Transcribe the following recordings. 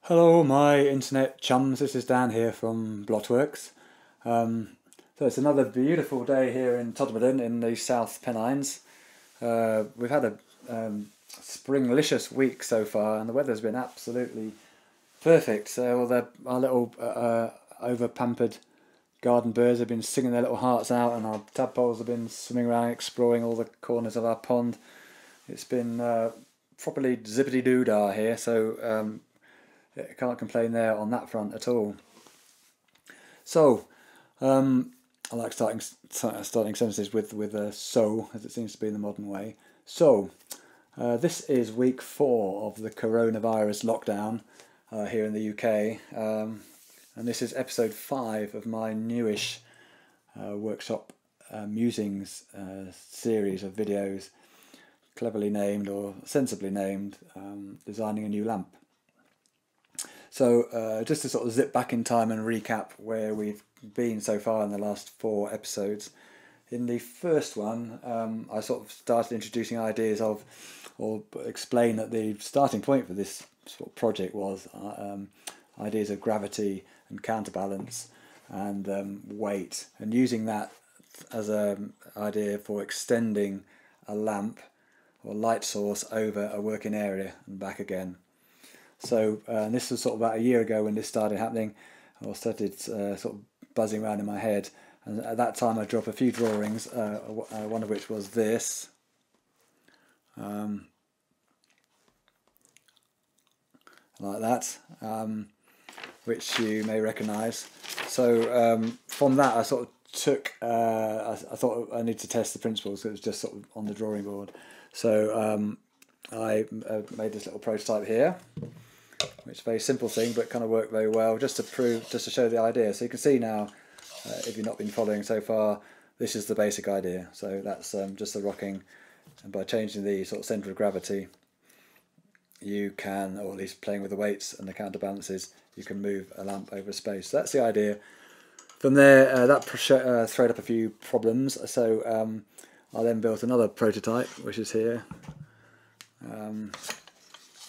Hello, my internet chums. This is Dan here from Blotworks. Um, so it's another beautiful day here in Todmorden in the South Pennines. We've had a springlicious week so far, and the weather's been absolutely perfect. So our little over-pampered garden birds have been singing their little hearts out, and our tadpoles have been swimming around, exploring all the corners of our pond. It's been properly zippity-doo-dah here, so I can't complain there on that front at all. So, I like starting sentences with a so, as it seems to be in the modern way. So, this is week 4 of the coronavirus lockdown here in the UK, and this is episode 5 of my newish workshop musings series of videos, cleverly named or sensibly named, Designing a New Lamp. So just to sort of zip back in time and recap where we've been so far in the last 4 episodes. In the first one, I sort of started introducing ideas of, or explain that the starting point for this sort of project was ideas of gravity and counterbalance and weight, and using that as an idea for extending a lamp or light source over a working area and back again. So this was sort of about a year ago when this started happening, or started sort of buzzing around in my head. And at that time I drew up a few drawings, one of which was this. Like that, which you may recognise. So from that I sort of took, I thought I need to test the principles, so it was just sort of on the drawing board. So I made this little prototype here, which is a very simple thing but kind of worked very well, just to show the idea. So you can see now, if you've not been following so far, this is the basic idea. So that's just the rocking, and by changing the sort of centre of gravity, you can, or at least playing with the weights and the counterbalances, you can move a lamp over space. So that's the idea. From there, that throwed up a few problems. So I then built another prototype, which is here,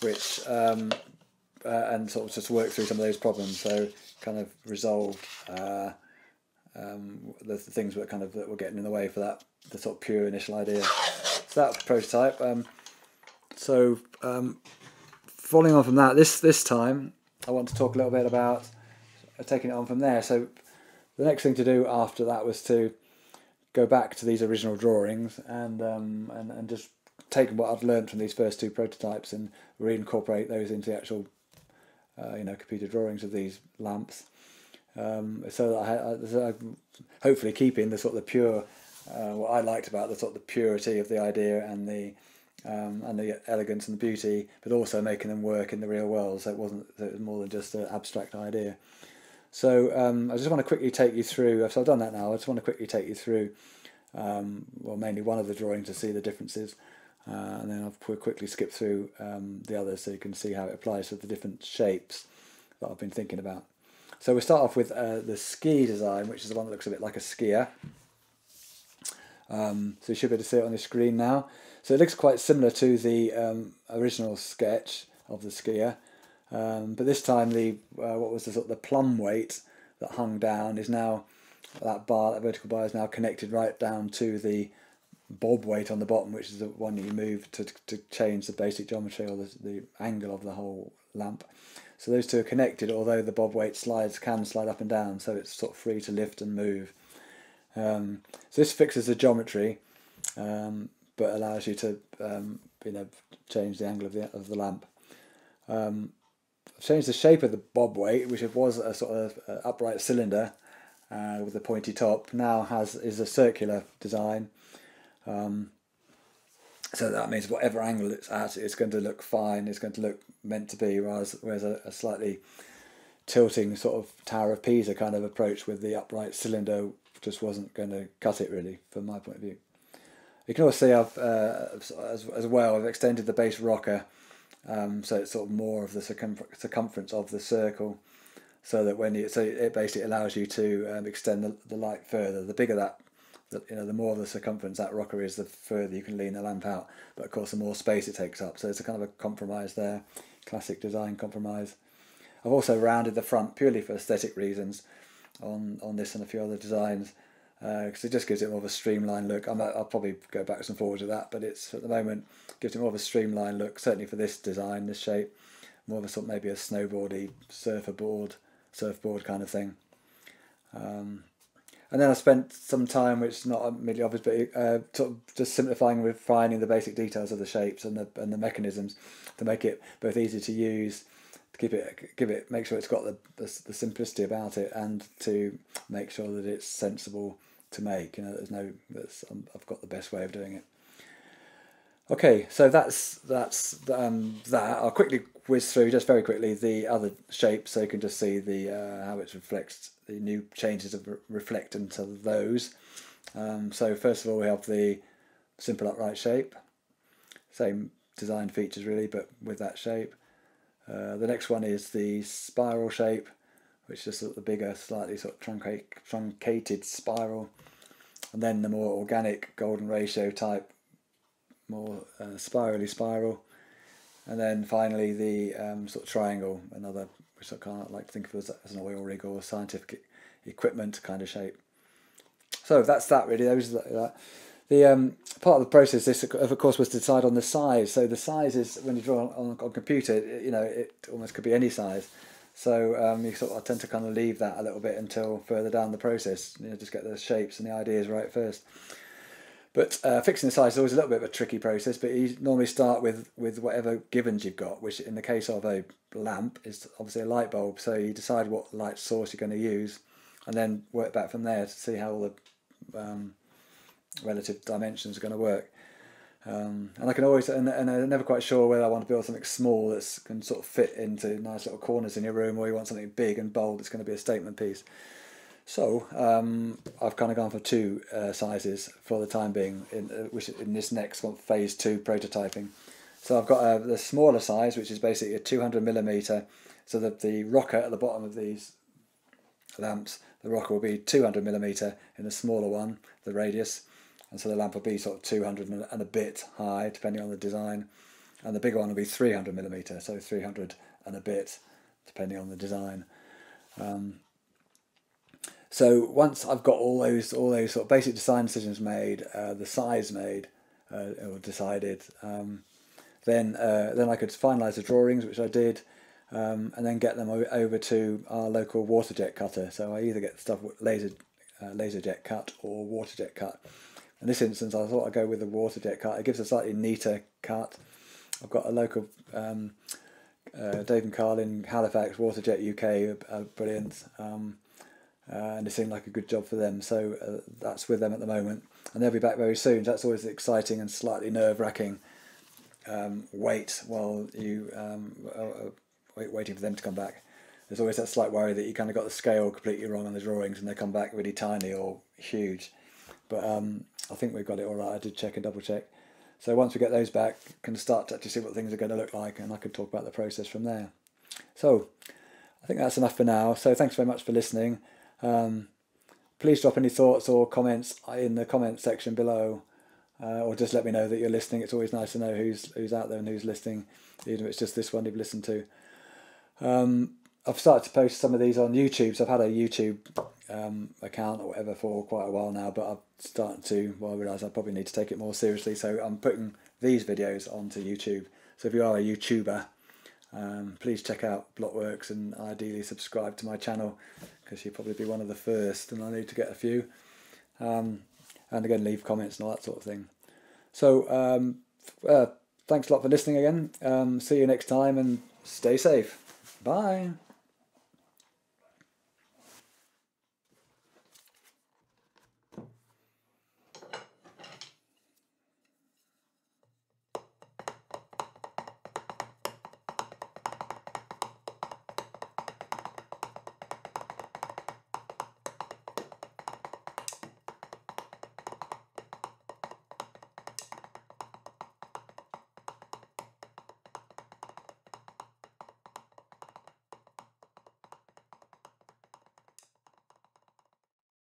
which and sort of just work through some of those problems. So kind of resolved the things that were getting in the way for that, the sort of pure initial idea. So that prototype. Following on from that, this time I want to talk a little bit about taking it on from there. So the next thing to do after that was to go back to these original drawings and just take what I'd learned from these first 2 prototypes and reincorporate those into the actual computer drawings of these lamps, so that I hopefully keeping the sort of the pure, what I liked about the sort of the purity of the idea and the elegance and the beauty, but also making them work in the real world. So it was more than just an abstract idea. So I just want to quickly take you through. So I've done that now. I just want to quickly take you through, mainly one of the drawings to see the differences. And then I'll quickly skip through the others so you can see how it applies to the different shapes that I've been thinking about. So we start off with the ski design, which is the one that looks a bit like a skier. So you should be able to see it on the screen now. So it looks quite similar to the original sketch of the skier, but this time what was the sort of the plumb weight that hung down is now, that vertical bar is now connected right down to the bob weight on the bottom, which is the one that you move to change the basic geometry or the angle of the whole lamp. So those two are connected, although the bob weight can slide up and down, so it's sort of free to lift and move. So this fixes the geometry, but allows you to change the angle of the lamp. I've changed the shape of the bob weight, which was a sort of upright cylinder with a pointy top. Now is a circular design. So that means whatever angle it's at, it's going to look fine. It's going to look meant to be, whereas a slightly tilting sort of Tower of Pisa kind of approach with the upright cylinder just wasn't going to cut it really, from my point of view. You can also see I've as well I've extended the base rocker, so it's sort of more of the circumference of the circle, so that it basically allows you to extend the light further. The bigger the more the circumference that rocker is, the further you can lean the lamp out. But of course, the more space it takes up. So it's a kind of a compromise there, classic design compromise. I've also rounded the front purely for aesthetic reasons on this and a few other designs, because it just gives it more of a streamlined look. I'll probably go backwards and forwards with that, but it's at the moment gives it more of a streamlined look, certainly for this design, this shape, more of a sort of maybe a snowboardy surfboard kind of thing. And then I spent some time, which is not immediately obvious, but sort of just simplifying and refining the basic details of the shapes and the mechanisms to make it both easy to use, to make sure it's got the simplicity about it, and to make sure that it's sensible to make. I've got the best way of doing it. Okay, so that's that. I'll quickly whiz through just very quickly the other shapes so you can just see the how it reflects the new changes of reflectant of those. So first of all, we have the simple upright shape, same design features really, but with that shape. The next one is the spiral shape, which is sort of the bigger, slightly sort of truncated spiral, and then the more organic golden ratio type, more spirally spiral, and then finally the sort of triangle, another, which I can't like to think of as an oil rig or scientific equipment kind of shape. So that's that really. Those are that. The part of the process, this of course, was to decide on the size. So the size is, when you draw on computer, it almost could be any size. So I tend to kind of leave that a little bit until further down the process. Just get the shapes and the ideas right first. But fixing the size is always a little bit of a tricky process. But you normally start with whatever givens you've got, which in the case of a lamp is obviously a light bulb. So you decide what light source you're going to use, and then work back from there to see how all the relative dimensions are going to work. And I can always, and I'm never quite sure whether I want to build something small that can sort of fit into nice little corners in your room, or you want something big and bold that's going to be a statement piece. So I've kind of gone for two sizes for the time being, which in this next one, phase 2 prototyping. So I've got the smaller size, which is basically a 200mm. So that the rocker at the bottom of these lamps, the rocker will be 200mm in the smaller one, the radius. And so the lamp will be sort of 200 and a bit high, depending on the design. And the bigger one will be 300mm, so 300 and a bit, depending on the design. So once I've got all those sort of basic design decisions made, the size made or decided, then I could finalise the drawings, which I did, and then get them over to our local water jet cutter. So I either get stuff laser jet cut or water jet cut. In this instance, I thought I'd go with the water jet cut. It gives a slightly neater cut. I've got a local Dave and Carl in Halifax, Waterjet UK, are brilliant, and it seemed like a good job for them. So that's with them at the moment, and they'll be back very soon. That's always exciting and slightly nerve-wracking. Wait while you waiting for them to come back. There's always that slight worry that you kind of got the scale completely wrong on the drawings and they come back really tiny or huge. But I think we've got it all right. I did check and double check. So once we get those back, can start to actually see what things are going to look like, and I can talk about the process from there. So I think that's enough for now. So thanks very much for listening. Please drop any thoughts or comments in the comment section below, or just let me know that you're listening. It's always nice to know who's out there and who's listening, even if it's just this one you've listened to. I've started to post some of these on YouTube, so I've had a YouTube account or whatever for quite a while now, but I've started to, I realise I probably need to take it more seriously, so I'm putting these videos onto YouTube. So if you are a YouTuber, please check out Blotworks and ideally subscribe to my channel, because you'll probably be one of the first, and I need to get a few. And again, leave comments and all that sort of thing. So thanks a lot for listening again. See you next time, and stay safe. Bye.